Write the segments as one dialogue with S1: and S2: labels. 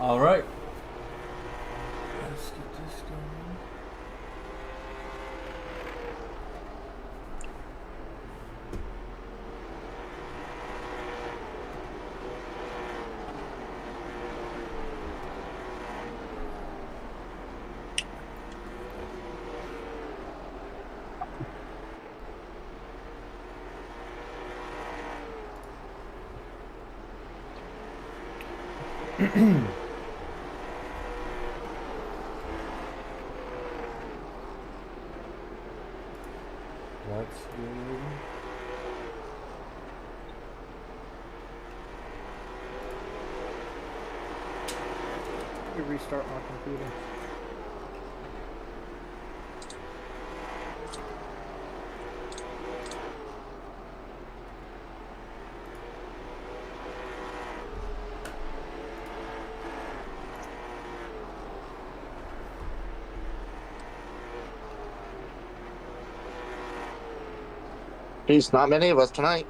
S1: All right. Let's get this going. That's good.
S2: Let me restart my computer.
S3: There's not many of us tonight.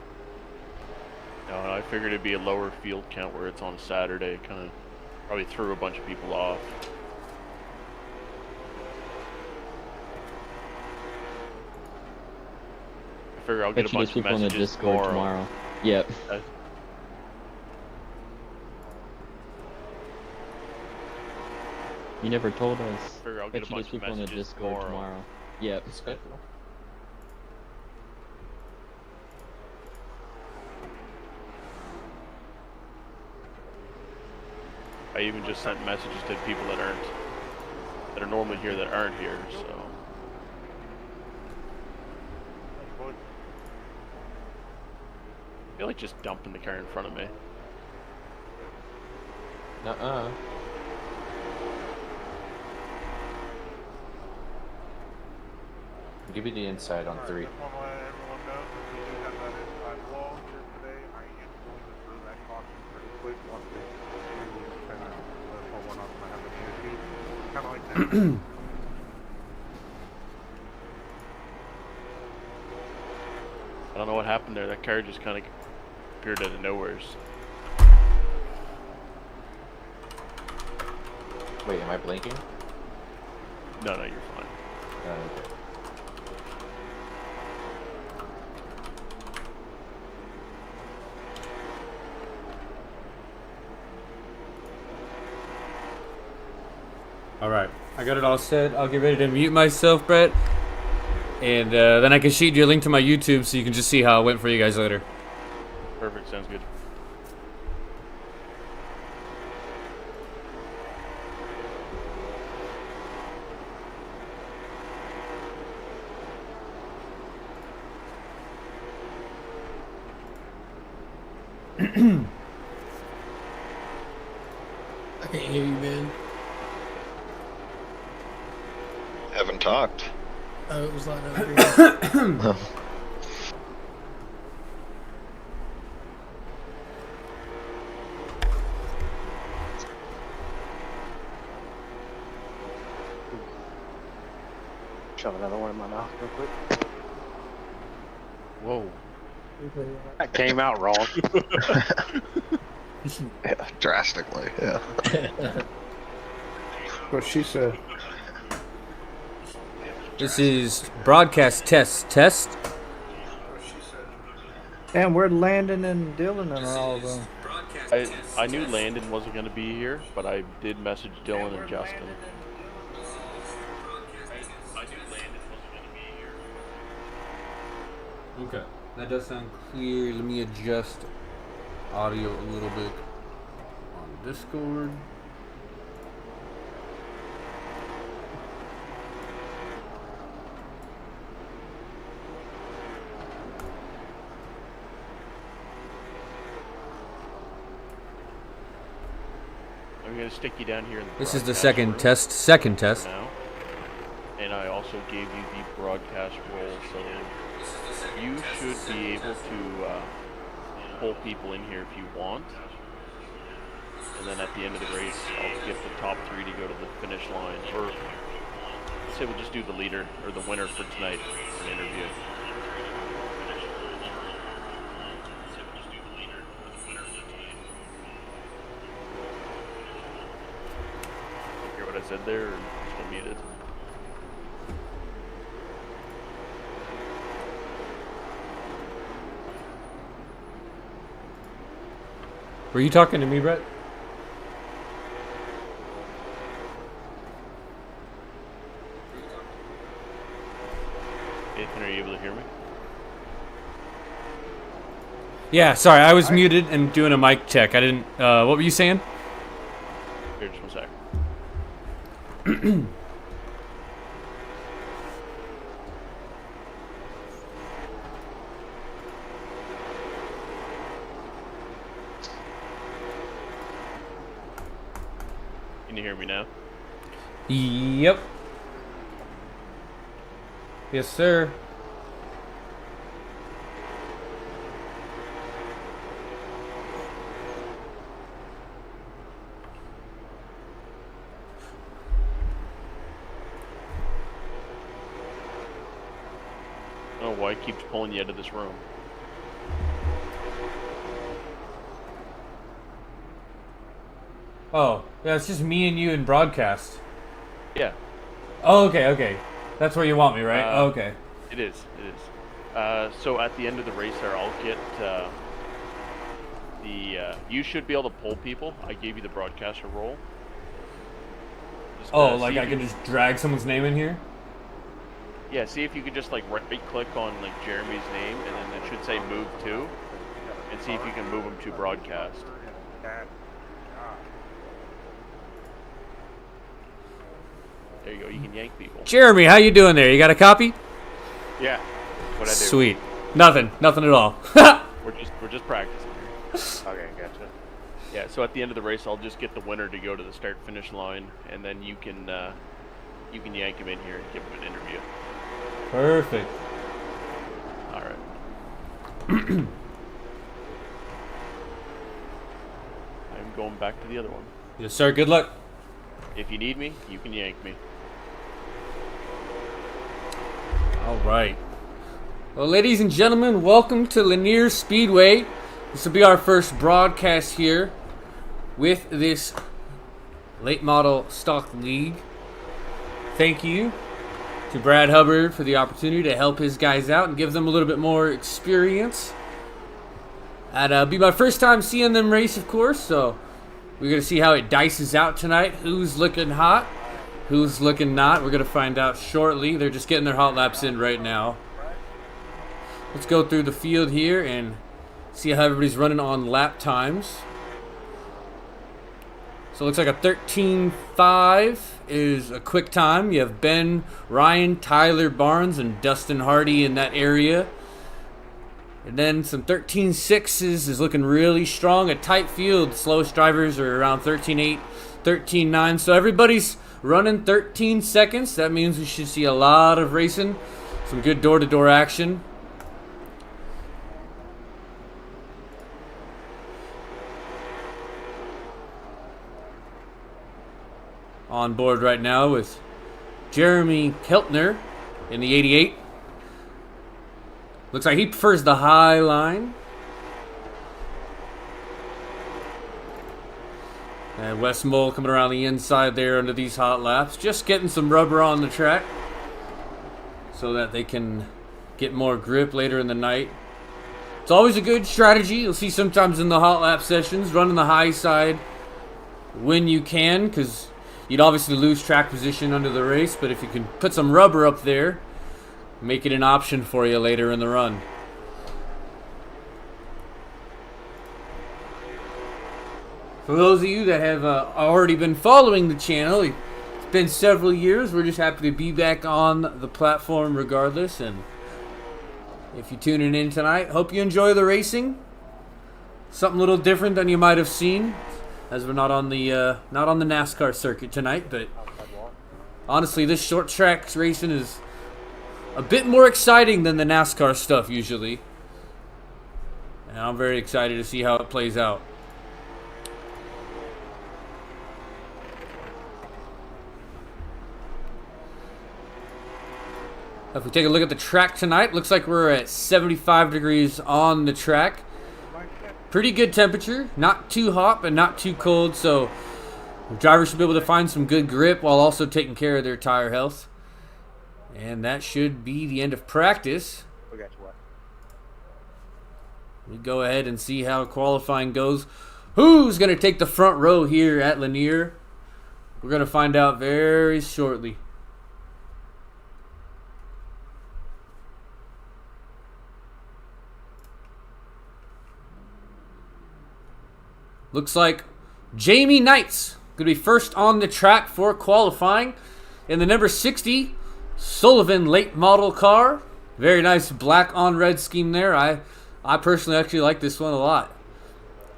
S4: No, I figured it'd be a lower field count where it's on a Saturday. Kind of probably threw a bunch of people off. I figure I'll get a bunch of
S5: people
S4: messages
S5: in the Discord tomorrow. Yep. You never told us.
S4: I figure I'll get a bunch of
S5: people in the
S4: messages
S5: Discord tomorrow. Yep.
S4: I even just sent messages to people that are normally here that aren't here. So. I feel like just dumping the car in front of me.
S6: Nuh-uh. Give you the inside on 3.
S4: I don't know what happened there. That car just kind of appeared out of nowhere.
S6: Wait, am I blinking?
S4: No, you're fine.
S6: Okay.
S1: All right. I got it all set. I'll get ready to mute myself, Brett. And then I can shoot you a link to my YouTube so you can just see how it went for you guys later.
S4: Perfect. Sounds good.
S7: I can't hear you, man.
S8: Haven't talked.
S7: Oh, it was like that.
S3: Shove another one in my mouth real quick.
S4: Whoa.
S3: That came out wrong.
S8: Yeah, drastically, yeah.
S2: What she said.
S1: This is broadcast test.
S2: Damn, where'd Landon and Dylan and all of them?
S4: I knew Landon wasn't going to be here, but I did message Dylan and Justin.
S1: Okay. That does sound clear. Let me adjust audio a little bit on Discord.
S4: I'm going to stick you down here in the
S1: This is the
S4: broadcast
S1: second test.
S4: now. And I also gave you the broadcast role, so you should be able to pull people in here if you want. And then at the end of the race, I'll get the top 3 to go to the finish line. Or let's say we'll just do the leader or the winner for tonight for an interview. what I said there, or still muted?
S1: Were you talking to me, Brett?
S4: Nathan, are you able to hear me?
S1: Yeah, sorry, I was muted and doing a mic check. I didn't. What were you saying?
S4: Here, just 1 sec. Can you hear me now?
S1: Yep. Yes, sir.
S4: Oh, why it keeps pulling you out of this room?
S1: Oh, yeah, it's just me and you in broadcast.
S4: Yeah,
S1: Oh, okay. That's where you want me, right? Oh, okay.
S4: it is. So at the end of the race there, I'll get you should be able to pull people. I gave you the broadcaster role. Just,
S1: Oh,
S4: see
S1: like
S4: if
S1: I
S4: you-
S1: can just drag someone's name in here?
S4: Yeah, see if you could just like right click on like Jeremy's name, and then it should say move to, and see if you can move him to broadcast. There you go. You can yank people.
S1: Jeremy, how you doing there? You got a copy?
S4: Yeah. What I do?
S1: Sweet. Nothing at all.
S4: We're just practicing.
S3: Okay, gotcha.
S4: Yeah. So at the end of the race, I'll just get the winner to go to the start finish line, and then you can yank him in here and give him an interview.
S1: Perfect.
S4: All right. I'm going back to the other one.
S1: Yes, sir. Good luck.
S4: If you need me, you can yank me.
S1: All right. Well, ladies and gentlemen, welcome to Lanier Speedway. This will be our first broadcast here with this late model stock league. Thank you to Brad Hubbard for the opportunity to help his guys out and give them a little bit more experience. It'll be my first time seeing them race, of course, so we're going to see how it dices out tonight. Who's looking hot, who's looking not. We're going to find out shortly. They're just getting their hot laps in right now. Let's go through the field here and see how everybody's running on lap times. So it looks like a 13.5 is a quick time. You have Ben, Ryan, Tyler Barnes, and Dustin Hardy in that area. And then some 13.6s is looking really strong. A tight field. Slowest drivers are around 13.8, 13.9. So everybody's running 13 seconds. That means we should see a lot of racing. Some good door-to-door action. On board right now with Jeremy Keltner in the 88. Looks like he prefers the high line. And Wes Mole coming around the inside there under these hot laps. Just getting some rubber on the track so that they can get more grip later in the night. It's always a good strategy. You'll see sometimes in the hot lap sessions, running the high side when you can, because you'd obviously lose track position under the race, but if you can put some rubber up there, make it an option for you later in the run. For those of you that have already been following the channel, it's been several years. We're just happy to be back on the platform regardless. And if you're tuning in tonight, hope you enjoy the racing. Something a little different than you might have seen, as we're not on the NASCAR circuit tonight. But honestly, this short track racing is a bit more exciting than the NASCAR stuff usually. And I'm very excited to see how it plays out. If we take a look at the track tonight, looks like we're at 75 degrees on the track. Pretty good temperature, not too hot but not too cold, so The drivers should be able to find some good grip while also taking care of their tire health. And that should be the end of practice.
S3: We got you what?
S1: We go ahead and see how qualifying goes. Who's going to take the front row here at Lanier? We're going to find out very shortly. Looks like Jamie Knight's going to be first on the track for qualifying in the number 60 Sullivan late model car. Very nice black on red scheme there. I personally actually like this one a lot.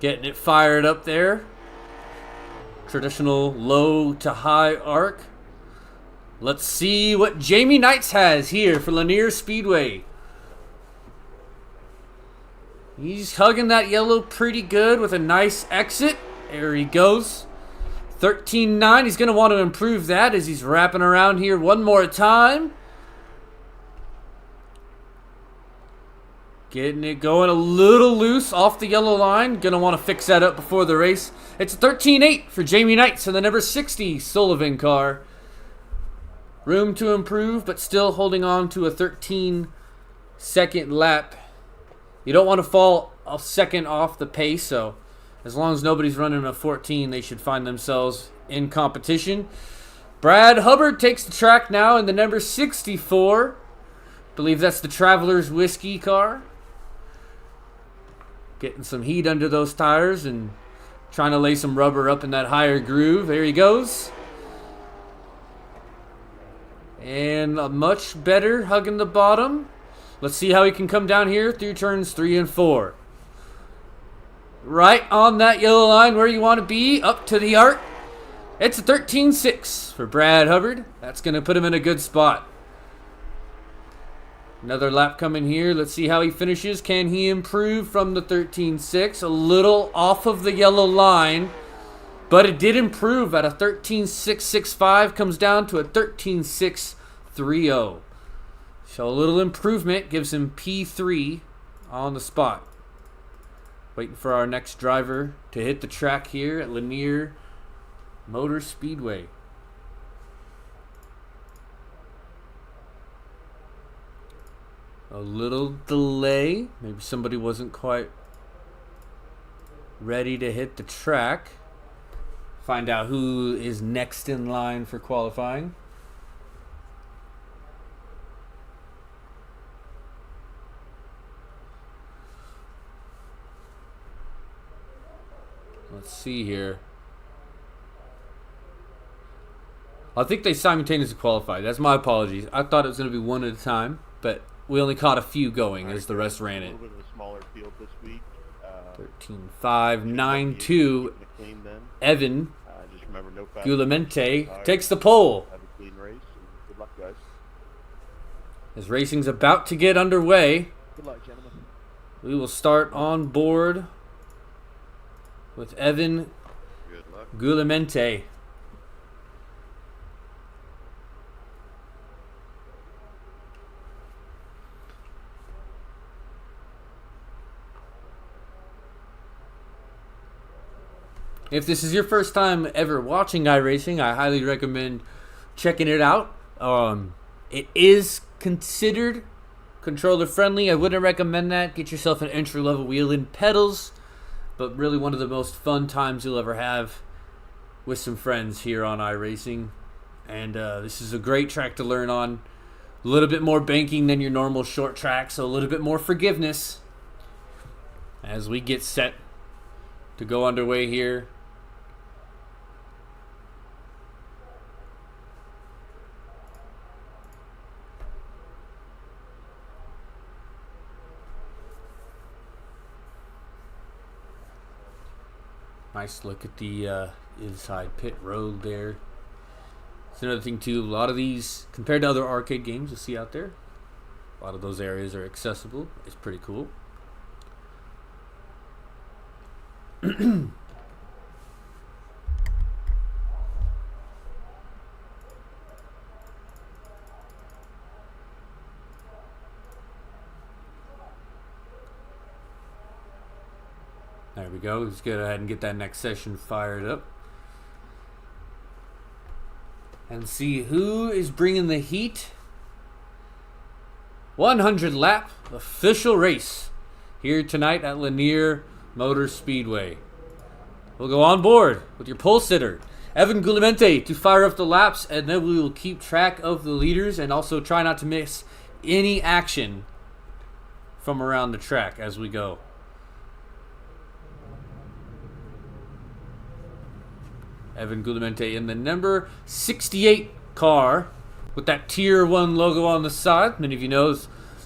S1: Getting it fired up there. Traditional low to high arc. Let's see what Jamie Knights has here for Lanier Speedway. He's hugging that yellow pretty good with a nice exit. There he goes. 13.9. He's going to want to improve that as he's wrapping around here one more time. Getting it going a little loose off the yellow line. Going to want to fix that up before the race. It's a 13.8 for Jamie Knights in the number 60 Sullivan car. Room to improve, but still holding on to a 13-second lap. You don't want to fall a second off the pace, so as long as nobody's running a 14, they should find themselves in competition. Brad Hubbard takes the track now in the number 64. Believe that's the Traveler's Whiskey car. Getting some heat under those tires and trying to lay some rubber up in that higher groove. There he goes. And a much better hugging the bottom. Let's see how he can come down here through turns 3 and 4. Right on that yellow line where you want to be, up to the arc. It's a 13.6 for Brad Hubbard. That's going to put him in a good spot. Another lap coming here. Let's see how he finishes. Can he improve from the 13.6? A little off of the yellow line, but it did improve at a 13.665. Comes down to a 13.630. So a little improvement gives him P3 on the spot. Waiting for our next driver to hit the track here at Lanier Motor Speedway. A little delay. Maybe somebody wasn't quite ready to hit the track. Find out who is next in line for qualifying. Let's see here. I think they simultaneously qualified. That's my apologies. I thought it was going to be one at a time, but we only caught a few going as the rest ran
S4: A
S1: it.
S4: little bit of a smaller field this week.
S1: 13.5, 9.2.
S4: Clean then.
S1: Evan
S4: Just remember, no fast.
S1: Gulamente takes the pole.
S4: Have a clean race. And good luck, guys.
S1: As racing's about to get underway,
S3: Good luck, gentlemen.
S1: we will start on board with Evan
S8: Good luck.
S1: Gulamente. If this is your first time ever watching iRacing, I highly recommend checking it out. It is considered controller friendly. I wouldn't recommend that. Get yourself an entry level wheel and pedals. But really one of the most fun times you'll ever have with some friends here on iRacing. And this is a great track to learn on. A little bit more banking than your normal short track, so a little bit more forgiveness as we get set to go underway here. Nice look at the inside pit road there. It's another thing too, a lot of these, compared to other arcade games you'll see out there, a lot of those areas are accessible. It's pretty cool. There we go. Let's go ahead and get that next session fired up. and see who is bringing the heat. 100 lap official race here tonight at Lanier Motor Speedway. We'll go on board with your pole sitter, Evan Guglielmente, to fire up the laps, and then we will keep track of the leaders and also try not to miss any action from around the track as we go. Evan Guglielmente in the number 68 car with that Tier 1 logo on the side. Many of you know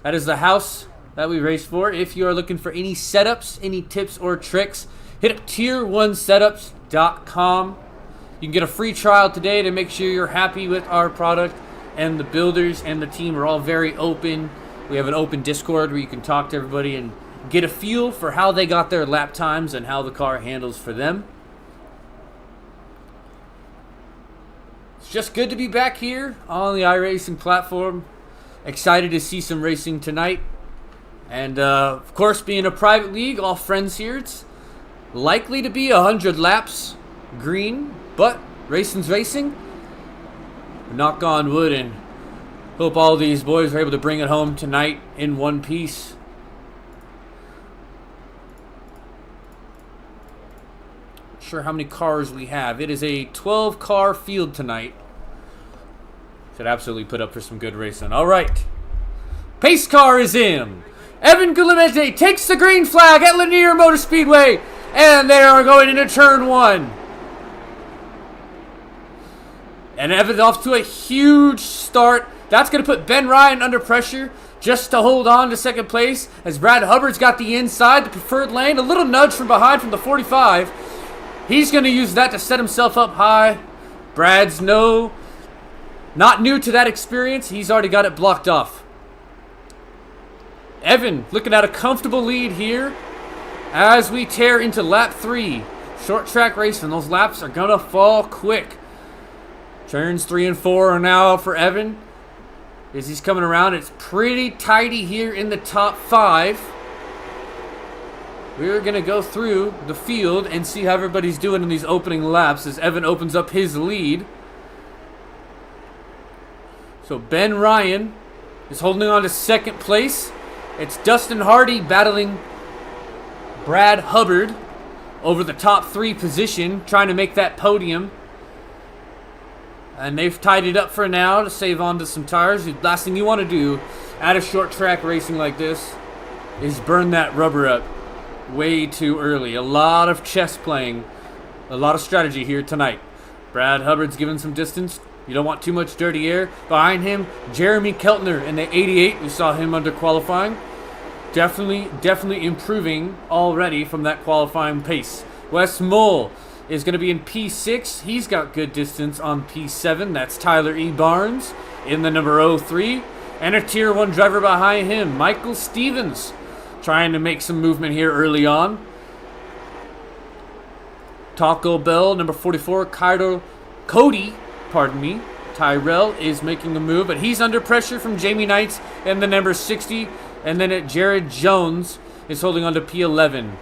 S1: that is the house that we race for. If you are looking for any setups, any tips or tricks, hit up tier1setups.com. You can get a free trial today to make sure you're happy with our product, and the builders and the team are all very open. We have an open Discord where you can talk to everybody and get a feel for how they got their lap times and how the car handles for them. It's just good to be back here on the iRacing platform. Excited to see some racing tonight. And of course, being a private league, all friends here, it's likely to be 100 laps green, but racing's racing. Knock on wood and hope all these boys are able to bring it home tonight in one piece. Not sure how many cars we have. It is a 12-car field tonight. Should absolutely put up for some good racing. All right. Pace car is in. Evan Guglielmente takes the green flag at Lanier Motor Speedway, and they are going into turn 1. And Evan's off to a huge start. That's going to put Ben Ryan under pressure just to hold on to second place, as Brad Hubbard's got the inside, the preferred lane. A little nudge from behind from the 45. He's going to use that to set himself up high. Brad's not new to that experience. He's already got it blocked off. Evan looking at a comfortable lead here as we tear into lap 3. Short track racing. Those laps are going to fall quick. Turns 3 and 4 are now for Evan. As he's coming around, it's pretty tidy here in the top 5. We're going to go through the field and see how everybody's doing in these opening laps as Evan opens up his lead. So Ben Ryan is holding on to second place. It's Dustin Hardy battling Brad Hubbard over the top 3 position, trying to make that podium. And they've tied it up for now to save on to some tires. The last thing you want to do at a short track racing like this is burn that rubber up way too early. A lot of chess playing, a lot of strategy here tonight. Brad Hubbard's giving some distance. You don't want too much dirty air. Behind him, Jeremy Keltner in the 88. We saw him under qualifying. Definitely improving already from that qualifying pace. Wes Mole is going to be in P6. He's got good distance on P7. That's Tyler E. Barnes in the number 03. And a Tier 1 driver behind him, Michael Stevens, trying to make some movement here early on. Taco Bell, number 44, Tyrell is making a move, but he's under pressure from Jamie Knights and the number 60. And then Jared Jones is holding on to P11.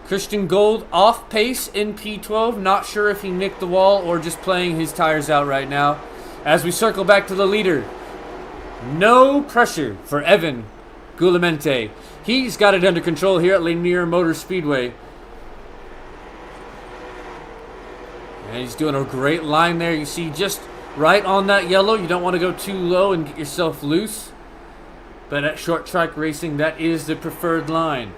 S1: Christian Gold off pace in P12. Not sure if he nicked the wall or just playing his tires out right now. As we circle back to the leader. No pressure for Evan Guglielmente. He's got it under control here at Lanier Motor Speedway. And he's doing a great line there. You see just right on that yellow. You don't want to go too low and get yourself loose. But at short track racing, that is the preferred line.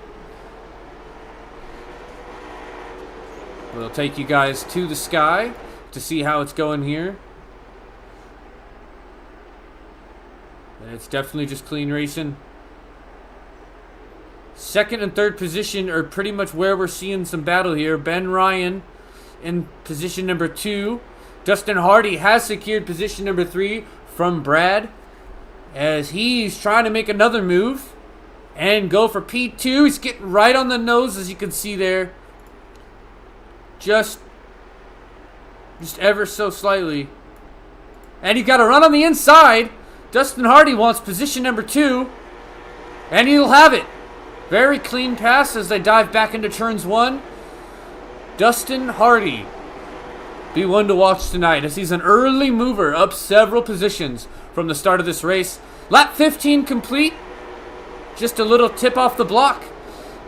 S1: We'll take you guys to the sky to see how it's going here. And it's definitely just clean racing. Second and third position are pretty much where we're seeing some battle here. Ben Ryan in position number 2. Dustin Hardy has secured position number 3 from Brad, as he's trying to make another move and go for P2. He's getting right on the nose, as you can see there. Just ever so slightly. And he got a run on the inside. Dustin Hardy wants position number 2. And he'll have it. Very clean pass as they dive back into turns 1. Dustin Hardy be one to watch tonight, as he's an early mover up several positions from the start of this race. Lap 15 complete. Just a little tip off the block,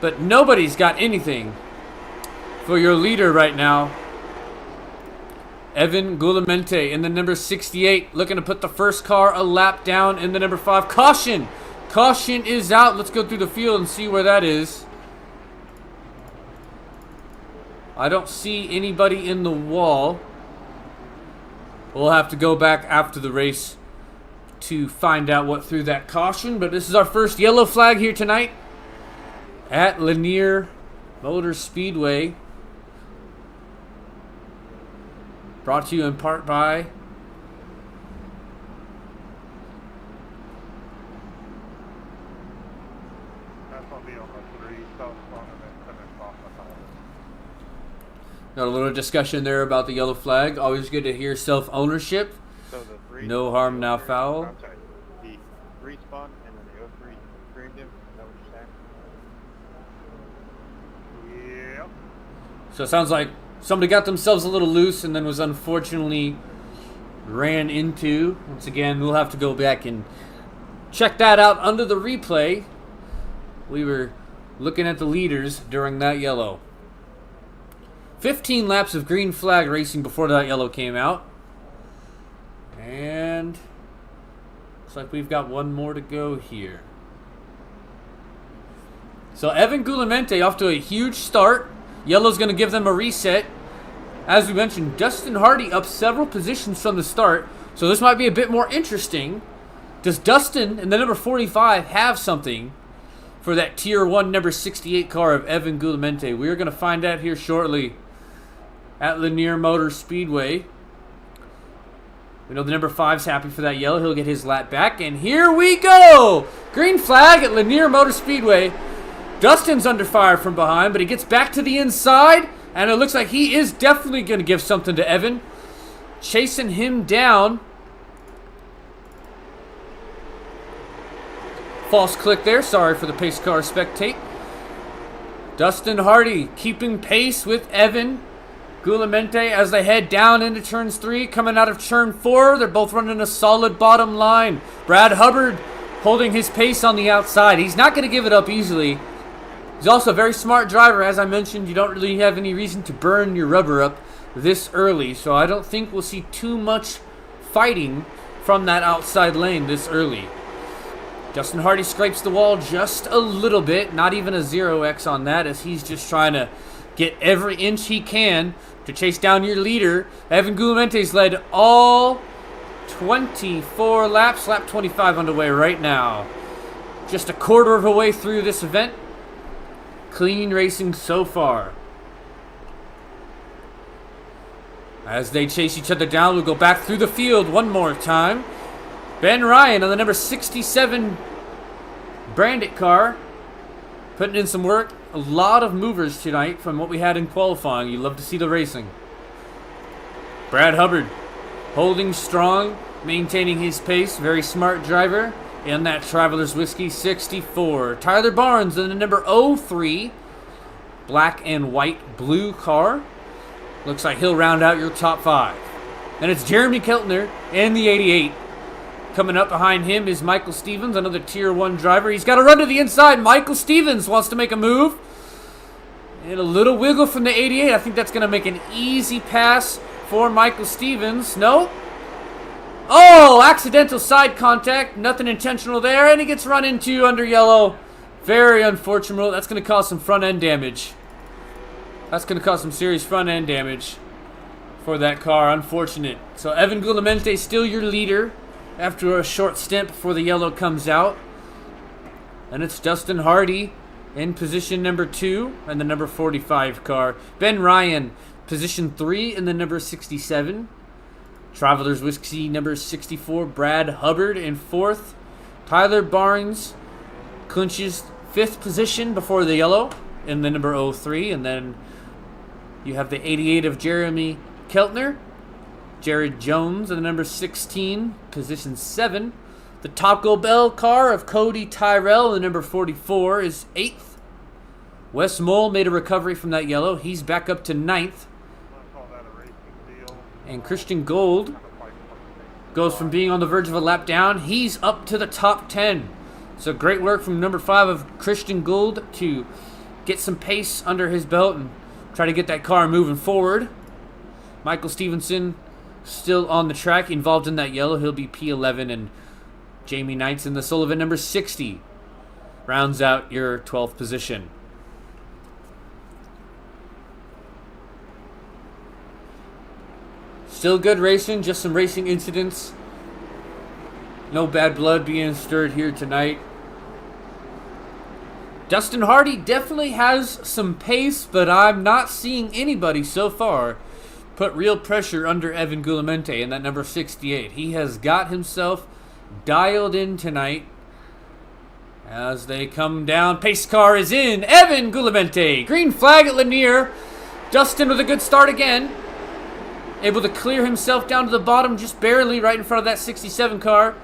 S1: but nobody's got anything for your leader right now. Evan Gulamente in the number 68, looking to put the first car a lap down in the number 5. Caution! Caution is out. Let's go through the field and see where that is. I don't see anybody in the wall. We'll have to go back after the race to find out what threw that caution. But this is our first yellow flag here tonight at Lanier Motor Speedway. Brought to you in part by got a little discussion there about the yellow flag. Always good to hear self-ownership. No harm, now foul.
S9: I'm sorry. The respawn and then the 03 screamed him. Is that what you're saying? Yep.
S1: So it sounds like somebody got themselves a little loose and then was unfortunately ran into. Once again, we'll have to go back and check that out under the replay. We were looking at the leaders during that yellow. 15 laps of green flag racing before that yellow came out. And looks like we've got one more to go here. So Evan Gulamente off to a huge start. Yellow's going to give them a reset. As we mentioned, Dustin Hardy up several positions from the start. So this might be a bit more interesting. Does Dustin in the number 45 have something for that Tier 1 number 68 car of Evan Gulamente? We're going to find out here shortly at Lanier Motor Speedway. We know the number 5's happy for that yellow. He'll get his lap back. And here we go! Green flag at Lanier Motor Speedway. Dustin's under fire from behind, but he gets back to the inside. And it looks like he is definitely going to give something to Evan. Chasing him down. False click there. Sorry for the pace car spectate. Dustin Hardy keeping pace with Evan Gulamente as they head down into turns 3, coming out of turn 4. They're both running a solid bottom line. Brad Hubbard holding his pace on the outside. He's not going to give it up easily. He's also a very smart driver. As I mentioned, you don't really have any reason to burn your rubber up this early, so I don't think we'll see too much fighting from that outside lane this early. Justin Hardy scrapes the wall just a little bit, not even a 0x on that, as he's just trying to get every inch he can to chase down your leader. Evan Gulamente's led all 24 laps. Lap 25 underway right now. Just a quarter of a way through this event. Clean racing so far. As they chase each other down, we'll go back through the field one more time. Ben Ryan on the number 67 Brandit car, putting in some work. A lot of movers tonight from what we had in qualifying. You love to see the racing. Brad Hubbard holding strong, maintaining his pace. Very smart driver in that Traveler's Whiskey 64. Tyler Barnes in the number 03 black and white blue car. Looks like he'll round out your top 5. Then it's Jeremy Keltner in the 88. Coming up behind him is Michael Stevens, another Tier 1 driver. He's got to run to the inside. Michael Stevens wants to make a move. And a little wiggle from the 88. I think that's going to make an easy pass for Michael Stevens. No. Oh, accidental side contact. Nothing intentional there. And he gets run into under yellow. Very unfortunate. That's going to cause some front end damage. That's going to cause some serious front end damage for that car. Unfortunate. So Evan Gulamente still your leader after a short stint before the yellow comes out. And it's Dustin Hardy in position number 2 and the number 45 car. Ben Ryan, position 3 in the number 67. Traveler's Whiskey number 64, Brad Hubbard in 4th. Tyler Barnes clinches 5th position before the yellow in the number 03. And then you have the 88 of Jeremy Keltner. Jared Jones in the number 16, position 7. The Taco Bell car of Cody Tyrell in the number 44 is 8th. Wes Mole made a recovery from that yellow. He's back up to 9th. And Christian Gold goes from being on the verge of a lap down. He's up to the top 10. So great work from number 5 of Christian Gold to get some pace under his belt and try to get that car moving forward. Michael Stevenson still on the track, involved in that yellow. He'll be P11, and Jamie Knights in the Sullivan number 60 rounds out your 12th position. Still good racing, just some racing incidents. No bad blood being stirred here tonight. Dustin Hardy definitely has some pace, but I'm not seeing anybody so far put real pressure under Evan Gulamente in that number 68. He has got himself dialed in tonight. As they come down, pace car is in. Evan Gulamente, green flag at Lanier. Dustin with a good start again. Able to clear himself down to the bottom just barely right in front of that 67 car.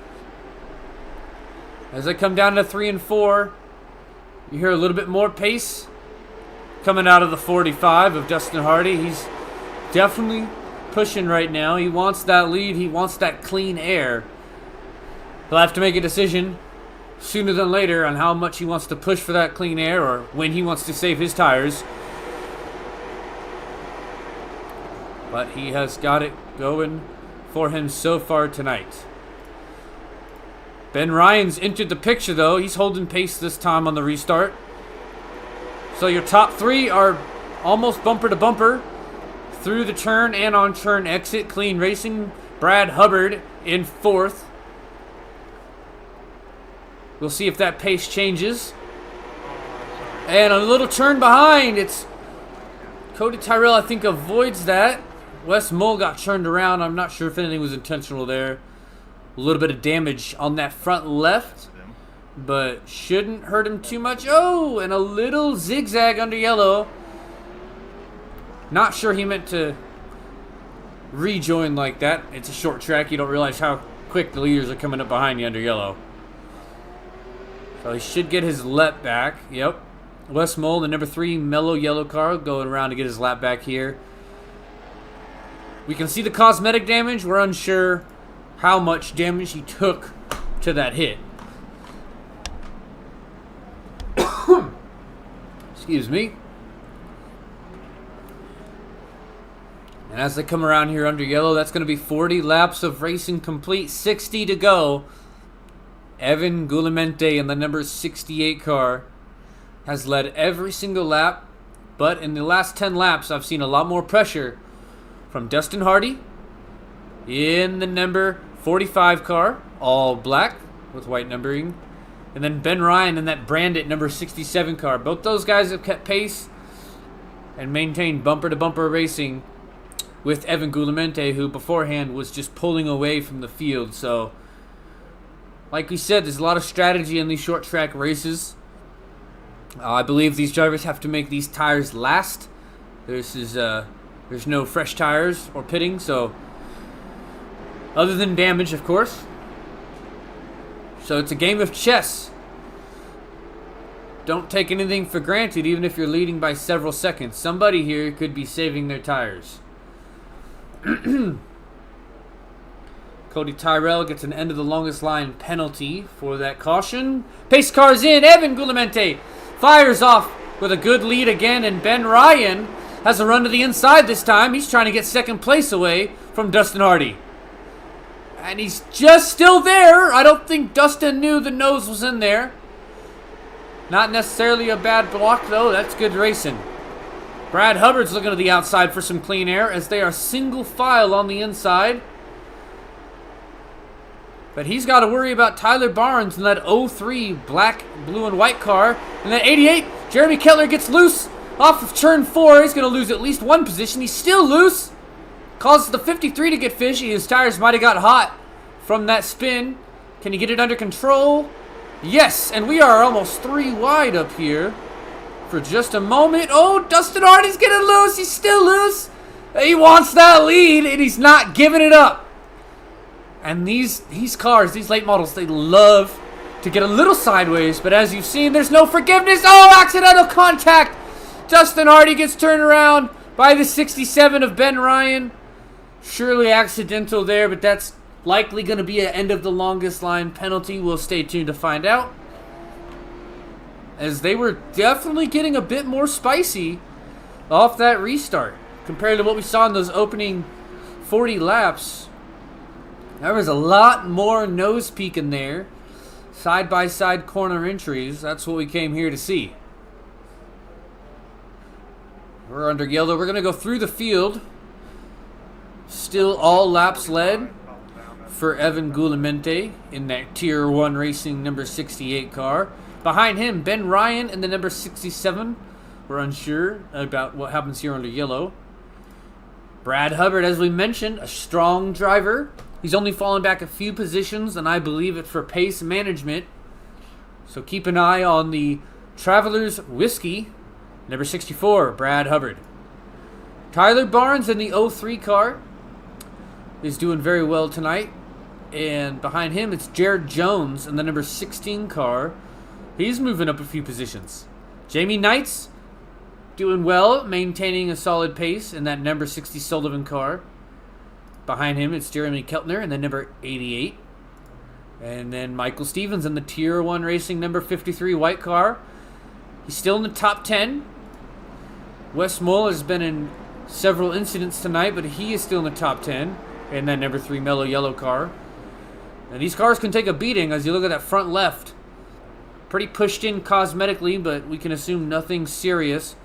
S1: As they come down to 3 and 4, you hear a little bit more pace coming out of the 45 of Dustin Hardy. He's definitely pushing right now. He wants that lead. He wants that clean air. He'll have to make a decision sooner than later on how much he wants to push for that clean air or when he wants to save his tires. But he has got it going for him so far tonight. Ben Ryan's entered the picture, though. He's holding pace this time on the restart. So your top 3 are almost bumper to bumper through the turn and on turn exit. Clean racing. Brad Hubbard in 4th. We'll see if that pace changes. And a little turn behind. It's Cody Tyrell, I think, avoids that. Wes Mull got turned around. I'm not sure if anything was intentional there. A little bit of damage on that front left, but shouldn't hurt him too much. Oh, and a little zigzag under yellow. Not sure he meant to rejoin like that. It's a short track. You don't realize how quick the leaders are coming up behind you under yellow. So he should get his lap back. Yep. Wes Mull, the number 3 mellow yellow car, going around to get his lap back here. We can see the cosmetic damage. We're unsure how much damage he took to that hit. Excuse me. And as they come around here under yellow, that's going to be 40 laps of racing complete. 60 to go. Evan Gulamente in the number 68 car has led every single lap. But in the last 10 laps, I've seen a lot more pressure from Dustin Hardy in the number 45 car, all black with white numbering. And then Ben Ryan in that branded number 67 car. Both those guys have kept pace and maintained bumper-to-bumper racing with Evan Gulamente, who beforehand was just pulling away from the field. So, like we said, there's a lot of strategy in these short track races. I believe these drivers have to make these tires last. There's no fresh tires or pitting, so other than damage, of course. So it's a game of chess. Don't take anything for granted, even if you're leading by several seconds. Somebody here could be saving their tires. Cody Tyrell gets an end of the longest line penalty for that caution. Pace car's in. Evan Gulamente fires off with a good lead again, and Ben Ryan has a run to the inside this time. He's trying to get second place away from Dustin Hardy. And he's just still there. I don't think Dustin knew the nose was in there. Not necessarily a bad block, though. That's good racing. Brad Hubbard's looking to the outside for some clean air as they are single file on the inside. But he's got to worry about Tyler Barnes in that 03 black, blue, and white car. And that 88, Jeremy Kettler gets loose off of turn 4. He's going to lose at least one position. He's still loose. Causes the 53 to get fishy. His tires might have got hot from that spin. Can he get it under control? Yes, and we are almost 3 wide up here for just a moment. Oh, Dustin Hardy's getting loose. He's still loose. He wants that lead, and he's not giving it up. And these cars, these late models, they love to get a little sideways, but as you've seen, there's no forgiveness. Oh, accidental contact. Dustin Hardy gets turned around by the 67 of Ben Ryan. Surely accidental there, but that's likely going to be an end of the longest line penalty. We'll stay tuned to find out. As they were definitely getting a bit more spicy off that restart compared to what we saw in those opening 40 laps. There was a lot more nose peeking there. Side-by-side corner entries. That's what we came here to see. We're under yellow. We're going to go through the field. Still all laps led for Evan Goulimente in that Tier 1 Racing number 68 car. Behind him, Ben Ryan in the number 67. We're unsure about what happens here under yellow. Brad Hubbard, as we mentioned, a strong driver. He's only fallen back a few positions, and I believe it for pace management. So keep an eye on the Travelers Whiskey, number 64, Brad Hubbard. Tyler Barnes in the 03 car is doing very well tonight. And behind him, it's Jared Jones in the number 16 car. He's moving up a few positions. Jamie Knights doing well, maintaining a solid pace in that number 60 Sullivan car. Behind him, it's Jeremy Keltner in the number 88. And then Michael Stevens in the Tier 1 Racing number 53 white car. He's still in the top 10. Wes Moll has been in several incidents tonight, but he is still in the top 10 in that number 3 mellow yellow car. And these cars can take a beating as you look at that front left. Pretty pushed in cosmetically, but we can assume nothing serious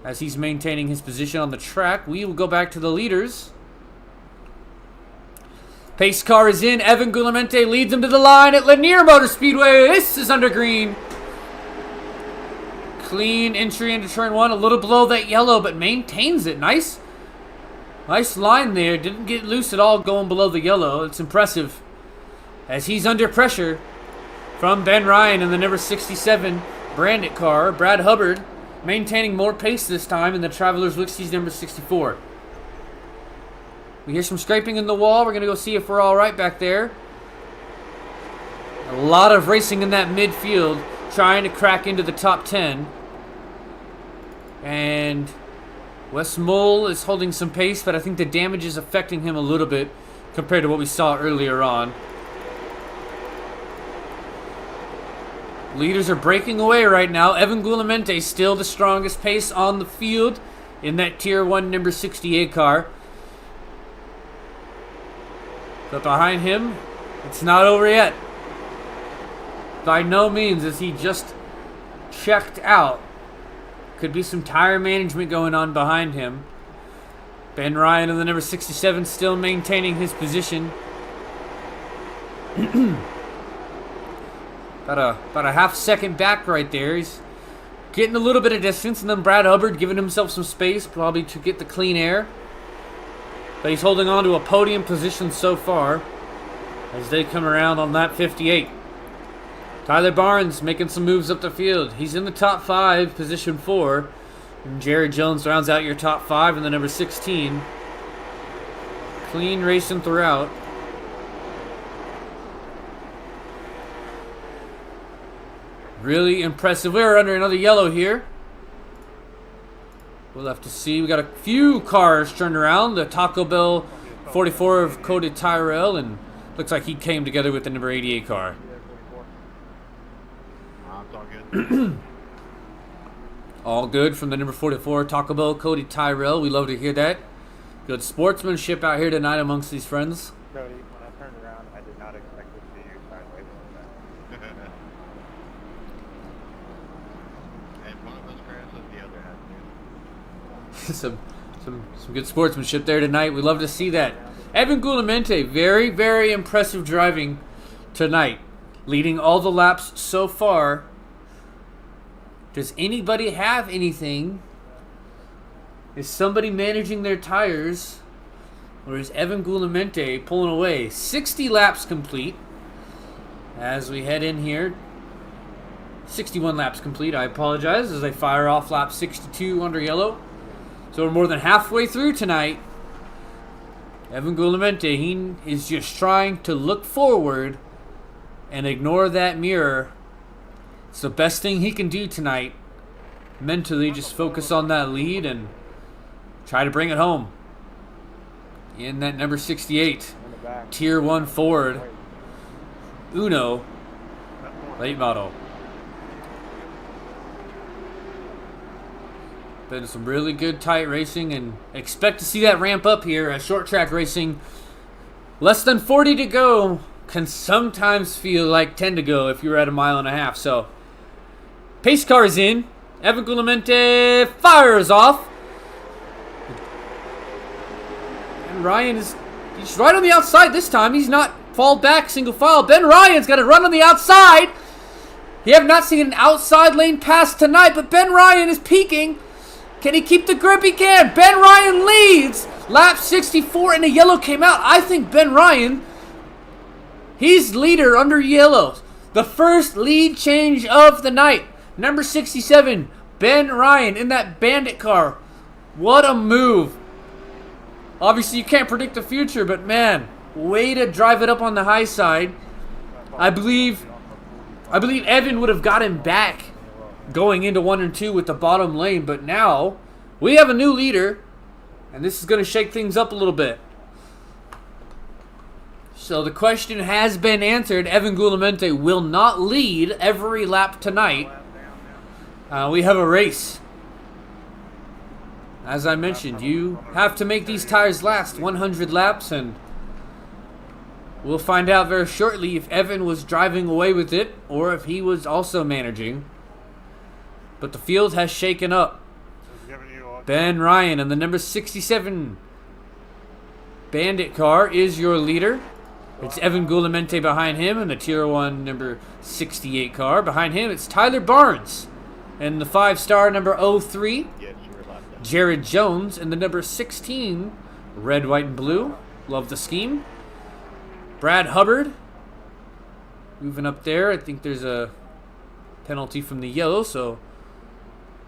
S1: as he's maintaining his position on the track. We will go back to the leaders. Pace car is in. Evan Goulimente leads him to the line at Lanier Motor Speedway. This is under green. Clean entry into turn 1. A little below that yellow, but maintains it. Nice line there. Didn't get loose at all going below the yellow. It's impressive. As he's under pressure from Ben Ryan in the number 67 Brandit car. Brad Hubbard maintaining more pace this time in the Travelers Whiskey's number 64. We hear some scraping in the wall. We're going to go see if we're all right back there. A lot of racing in that midfield, trying to crack into the top 10. And Wes Moll is holding some pace, but I think the damage is affecting him a little bit compared to what we saw earlier on. Leaders are breaking away right now. Evan Goulimente still the strongest pace on the field in that Tier 1 number 68 car. But behind him, it's not over yet. By no means is he just checked out. Could be some tire management going on behind him. Ben Ryan in the number 67 still maintaining his position. about a half second back right there. He's getting a little bit of distance, and then Brad Hubbard giving himself some space, probably to get the clean air. But he's holding on to a podium position so far as they come around on lap 58. Tyler Barnes making some moves up the field. He's in the top 5, position 4. And Jared Jones rounds out your top 5 in the number 16. Clean racing throughout. Really impressive. We're under another yellow here. We'll have to see. We got a few cars turned around. The Taco Bell 44 of Cody Tyrell, and looks like he came together with the number 88 car.
S9: It's all good.
S1: All good from the number 44 Taco Bell Cody Tyrell. We love to hear that. Good sportsmanship out here tonight amongst these friends.
S9: Cody, when I turned around, I did not expect to see you sideways like that. And one of us crashes, the other has to.
S1: some good sportsmanship there tonight. We love to see that. Evan Goulimente, very, very impressive driving tonight. Leading all the laps so far. Does anybody have anything? Is somebody managing their tires? Or is Evan Goulimente pulling away? 60 laps complete as we head in here. 61 laps complete, I apologize, as I fire off lap 62 under yellow. So we're more than halfway through tonight. Evan Goulimente, he is just trying to look forward and ignore that mirror. It's the best thing he can do tonight. Mentally, just focus on that lead and try to bring it home. in that number 68
S2: In the back.
S1: Tier 1 Ford Uno late model. Been some really good tight racing, and expect to see that ramp up here as short track racing. Less than 40 to go can sometimes feel like 10 to go if you're at a mile and a half. So, pace car is in. Evan Guglielmente fires off. And Ryan he's right on the outside this time. He's not fall back single file. Ben Ryan's got to run on the outside. You have not seen an outside lane pass tonight, but Ben Ryan is peaking. Can he keep the grip? He can. Ben Ryan leads. Lap 64 and the yellow came out. I think Ben Ryan, he's leader under yellow. The first lead change of the night. Number 67, Ben Ryan in that Bandit car. What a move. Obviously, you can't predict the future, but man, way to drive it up on the high side. I believe Evan would have got him back going into 1 and 2 with the bottom lane, but now we have a new leader, and this is going to shake things up a little bit. So the question has been answered. Evan Guglielmente will not lead every lap tonight. We have a race. As I mentioned, you have to make these tires last 100 laps, and we'll find out very shortly if Evan was driving away with it or if he was also managing. But the field has shaken up. Ben Ryan and the number 67 Bandit car is your leader. It's Evan Guglielmente behind him in the Tier 1 number 68 car. Behind him, it's Tyler Barnes and the 5-star number 03. Jared Jones and the number 16 red, white, and blue. Love the scheme. Brad Hubbard moving up there. I think there's a penalty from the yellow, so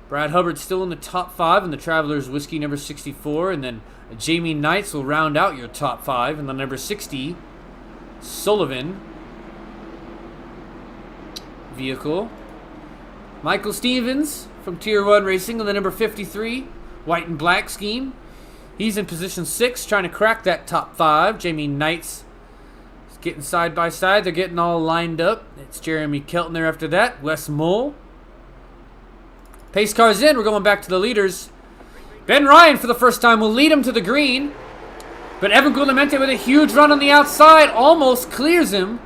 S1: Brad Hubbard still in the top 5 in the Travelers Whiskey number 64, and then Jamie Knights will round out your top 5 in the number 60 Sullivan vehicle. Michael Stevens from Tier 1 Racing in the number 53 white and black scheme. He's in position 6 trying to crack that top 5. Jamie Knights is getting side by side. They're getting all lined up. It's Jeremy Keltner after that. Wes Mull. Pace car's in. We're going back to the leaders. Ben Ryan, for the first time, will lead him to the green. But Evan Guglielmente with a huge run on the outside almost clears him.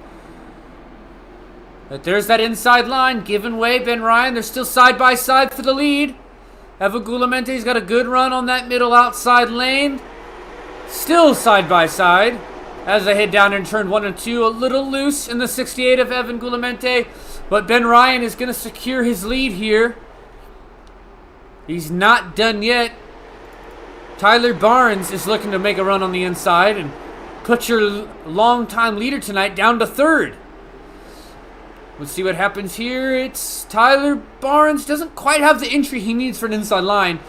S1: But there's that inside line. Giving way, Ben Ryan. They're still side by side for the lead. Evan Guglielmente's got a good run on that middle outside lane. Still side by side as they head down in turn 1 and 2. A little loose in the 68 of Evan Guglielmente. But Ben Ryan is going to secure his lead here. He's not done yet. Tyler Barnes is looking to make a run on the inside and put your longtime leader tonight down to 3rd. Let's see what happens here. It's Tyler Barnes. Doesn't quite have the entry he needs for an inside line.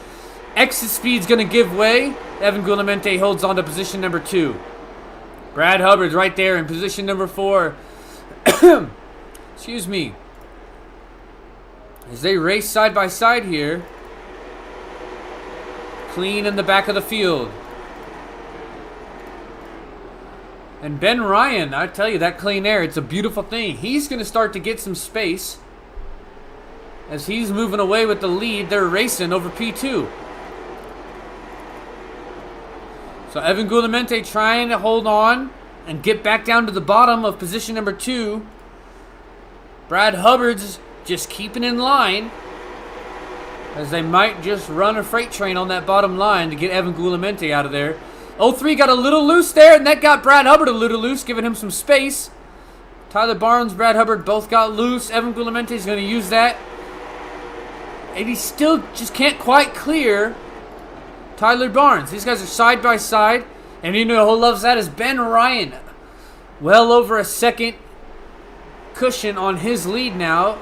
S1: Exit speed's going to give way. Evan Guglielmente holds on to position number 2. Brad Hubbard's right there in position number 4. Excuse me. As they race side by side here. Clean in the back of the field. And Ben Ryan, I tell you, that clean air, it's a beautiful thing. He's going to start to get some space. As he's moving away with the lead, they're racing over P2. So Evan Guglielmente trying to hold on and get back down to the bottom of position number 2. Brad Hubbard's just keeping in line. As they might just run a freight train on that bottom line to get Evan Guglielmente out of there. 03 got a little loose there, and that got Brad Hubbard a little loose, giving him some space. Tyler Barnes, Brad Hubbard both got loose. Evan Guglielmente is going to use that. And he still just can't quite clear Tyler Barnes. These guys are side by side. And you know who loves that is Ben Ryan. Well over a second cushion on his lead now.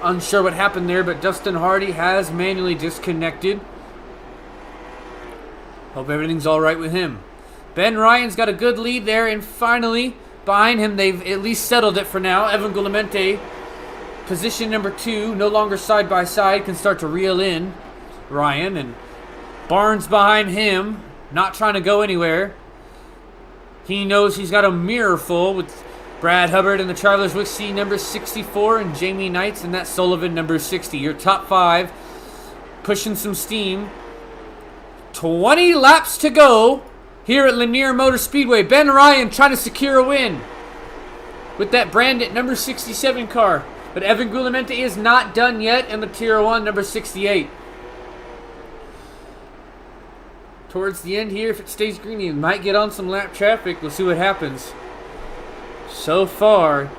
S1: Unsure what happened there, but Dustin Hardy has manually disconnected. Hope everything's all right with him. Ben Ryan's got a good lead there, and finally, behind him, they've at least settled it for now. Evan Guglielmente, position number 2, no longer side by side, can start to reel in Ryan, and Barnes behind him not trying to go anywhere. He knows he's got a mirror full with Brad Hubbard in the Travelers Wixie number 64 and Jamie Knights and that Sullivan number 60. Your top 5 pushing some steam. 20 laps to go here at Lanier Motor Speedway. Ben Ryan trying to secure a win with that Brandit number 67 car. But Evan Guglielmente is not done yet in the Tier 1 number 68. Towards the end here, if it stays green, he might get on some lap traffic. We'll see what happens. So far,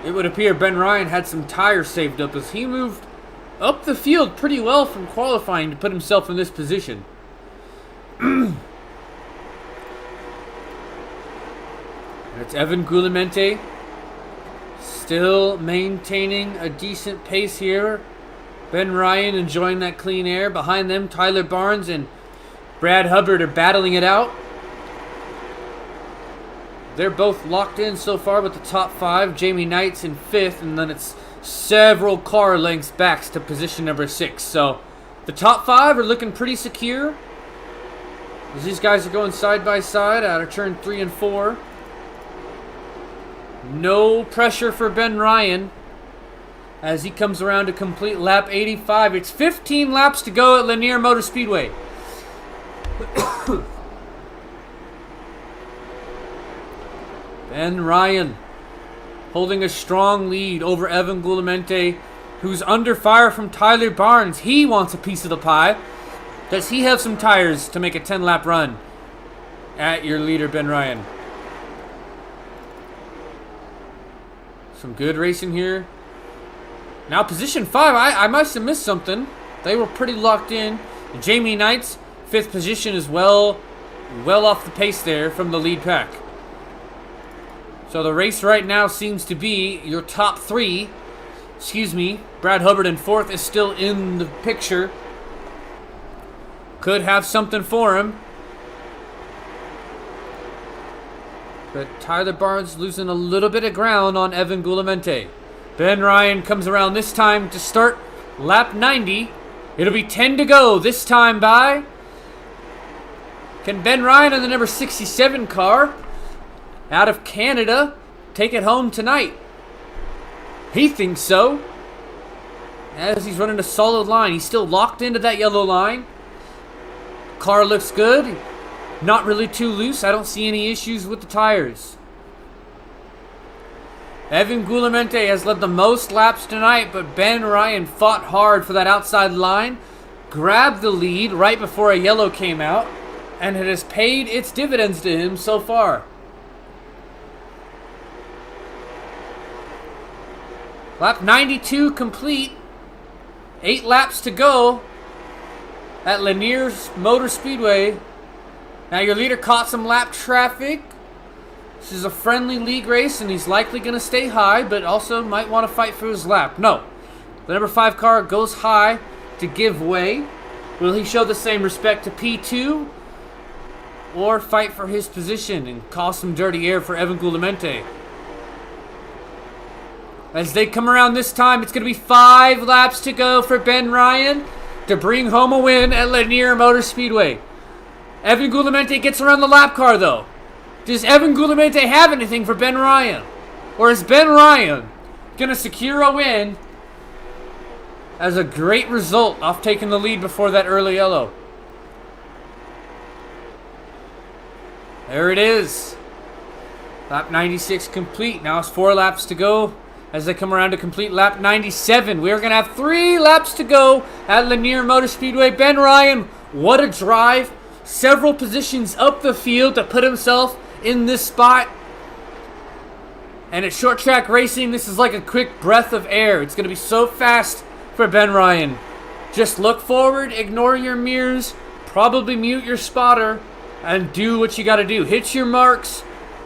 S1: it would appear Ben Ryan had some tires saved up as he moved up the field pretty well from qualifying to put himself in this position. It's Evan Guglielmente still maintaining a decent pace here. Ben Ryan enjoying that clean air. Behind them, Tyler Barnes and Brad Hubbard are battling it out. They're both locked in so far with the top 5. Jamie Knights in 5th, and then it's several car lengths back to position number 6. So the top 5 are looking pretty secure as these guys are going side by side out of turn 3 and 4. No pressure for Ben Ryan as he comes around to complete lap 85. It's 15 laps to go at Lanier Motor Speedway. Ben Ryan holding a strong lead over Evan Guglielmente, who's under fire from Tyler Barnes. He wants a piece of the pie. Does he have some tires to make a 10-lap run at your leader, Ben Ryan? Some good racing here. Now position 5, I must have missed something. They were pretty locked in. Jamie Knights, 5th position as well off the pace there from the lead pack. So the race right now seems to be your top 3. Brad Hubbard in 4th is still in the picture. Could have something for him. But Tyler Barnes losing a little bit of ground on Evan Guglielmente. Ben Ryan comes around this time to start lap 90. It'll be 10 to go this time by. Can Ben Ryan in the number 67 car out of Canada take it home tonight? He thinks so. As he's running a solid line. He's still locked into that yellow line. Car looks good. Not really too loose. I don't see any issues with the tires. Evan Guglielmente has led the most laps tonight, but Ben Ryan fought hard for that outside line, grabbed the lead right before a yellow came out, and it has paid its dividends to him so far. Lap 92 complete. 8 laps to go at Lanier Motor Speedway. Now your leader caught some lap traffic. This is a friendly league race, and he's likely going to stay high, but also might want to fight for his lap. No. The number 5 car goes high to give way. Will he show the same respect to P2? Or fight for his position and cause some dirty air for Evan Guglielmente? As they come around this time, it's going to be 5 laps to go for Ben Ryan to bring home a win at Lanier Motor Speedway. Evan Guglielmente gets around the lap car, though. Does Evan Guglielmente have anything for Ben Ryan? Or is Ben Ryan going to secure a win as a great result off taking the lead before that early yellow? There it is. Lap 96 complete. Now it's 4 laps to go as they come around to complete lap 97. We are going to have 3 laps to go at Lanier Motor Speedway. Ben Ryan, what a drive. Several positions up the field to put himself in this spot. And at short track racing, this is like a quick breath of air. It's going to be so fast for Ben Ryan. Just look forward, ignore your mirrors, probably mute your spotter, and do what you got to do. Hit your marks.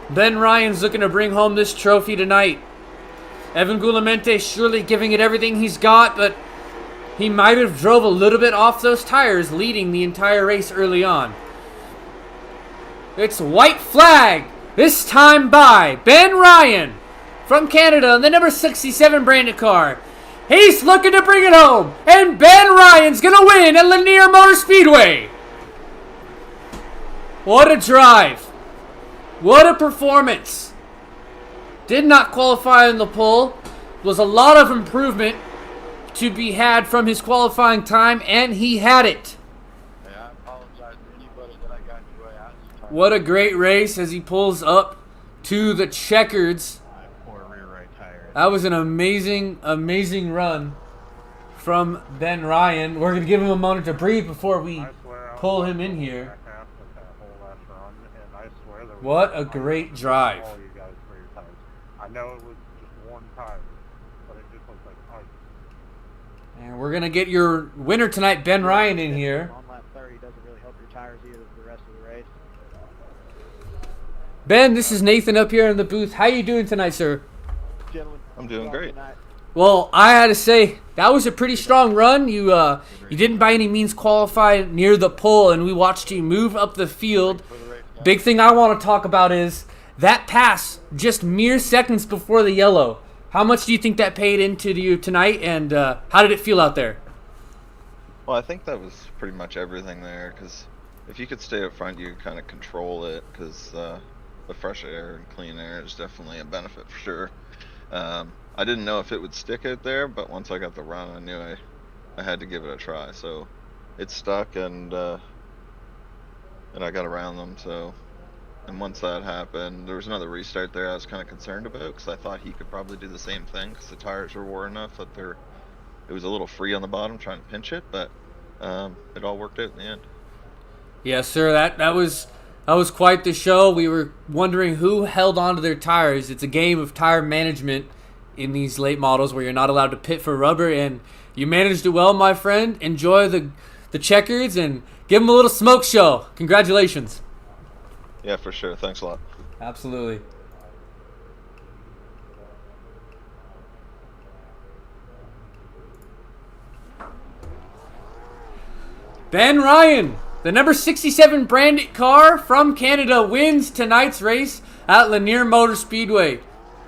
S1: Ben Ryan's looking to bring home this trophy tonight. Evan Guglielmente surely giving it everything he's got, but he might have drove a little bit off those tires, leading the entire race early on. It's white flag, this time by Ben Ryan from Canada in the number 67 branded car. He's looking to bring it home, and Ben Ryan's going to win at Lanier Motor Speedway. What a drive. What a performance. Did not qualify in the pole. Was a lot of improvement to be had from his qualifying time, and he had it.
S9: Yeah, I apologize to anybody that I got in your way. I was trying
S1: What a great race as he pulls up to the checkers.
S9: my poor rear right tire.
S1: That was an amazing, amazing run from Ben Ryan. We're going to give him a moment to breathe before we pull him in here. What a great drive.
S9: I know it was just one tire, but it just looks like ice.
S1: And we're going to get your winner tonight, Ben Ryan, in here.
S10: On lap 30 doesn't really help your tires either for the rest of the race.
S1: Ben, this is Nathan up here in the booth. How you doing tonight, sir?
S10: Gentlemen,
S8: I'm doing great.
S1: Well, I had to say that was a pretty strong run. You didn't by any means qualify near the pole, and we watched you move up the field. Big thing I want to talk about is that pass just mere seconds before the yellow. How much do you think that paid into you tonight, and how did it feel out there?
S8: Well, I think that was pretty much everything there, because if you could stay up front, you could kind of control it, because the fresh air and clean air is definitely a benefit for sure. I didn't know if it would stick out there, but once I got the run, I knew I had to give it a try. So it stuck, and I got around them. So, and once that happened, there was another restart there I was kind of concerned about, because I thought he could probably do the same thing, because the tires were worn enough that it was a little free on the bottom trying to pinch it, but it all worked out in the end.
S1: Yes, sir. That was quite the show. We were wondering who held onto their tires. It's a game of tire management in these late models where you're not allowed to pit for rubber, and you managed it well, my friend. Enjoy the checkers and give them a little smoke show. Congratulations.
S8: Yeah, for sure. Thanks a lot.
S1: Absolutely. Ben Ryan, the number 67 branded car from Canada, wins tonight's race at Lanier Motor Speedway.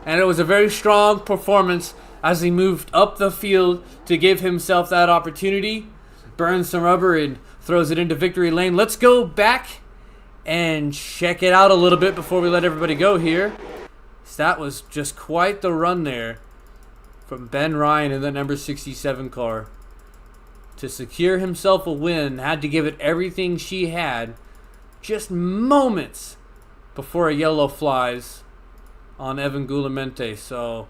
S1: And it was a very strong performance as he moved up the field to give himself that opportunity. Burns some rubber and throws it into victory lane. Let's go back and check it out a little bit before we let everybody go here. So that was just quite the run there from Ben Ryan in the number 67 car. To secure himself a win, had to give it everything she had just moments before a yellow flies on Evan Gulamente. So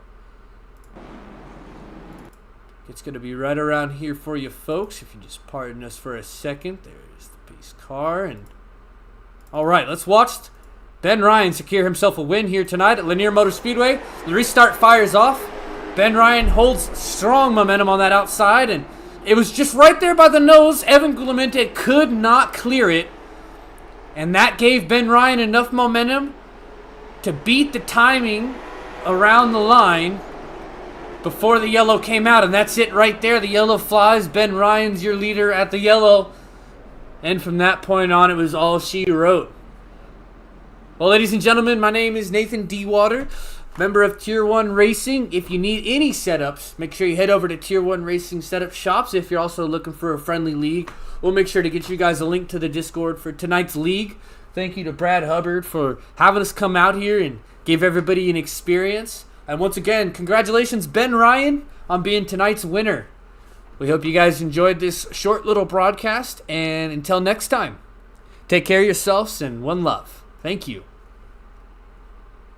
S1: it's going to be right around here for you folks. If you just pardon us for a second. There's the base car. And all right, let's watch Ben Ryan secure himself a win here tonight at Lanier Motor Speedway. The restart fires off. Ben Ryan holds strong momentum on that outside, and it was just right there by the nose. Evan Gulamente could not clear it, and that gave Ben Ryan enough momentum to beat the timing around the line before the yellow came out, and that's it right there. The yellow flies. Ben Ryan's your leader at the yellow, and from that point on, it was all she wrote. Well, ladies and gentlemen, my name is Nathan Dewater, member of Tier 1 Racing. If you need any setups, make sure you head over to Tier 1 Racing setup shops. If you're also looking for a friendly league, we'll make sure to get you guys a link to the Discord for tonight's league. Thank you to Brad Hubbard for having us come out here and give everybody an experience. And once again, congratulations, Ben Ryan, on being tonight's winner. We hope you guys enjoyed this short little broadcast, and until next time, take care of yourselves and one love. Thank you.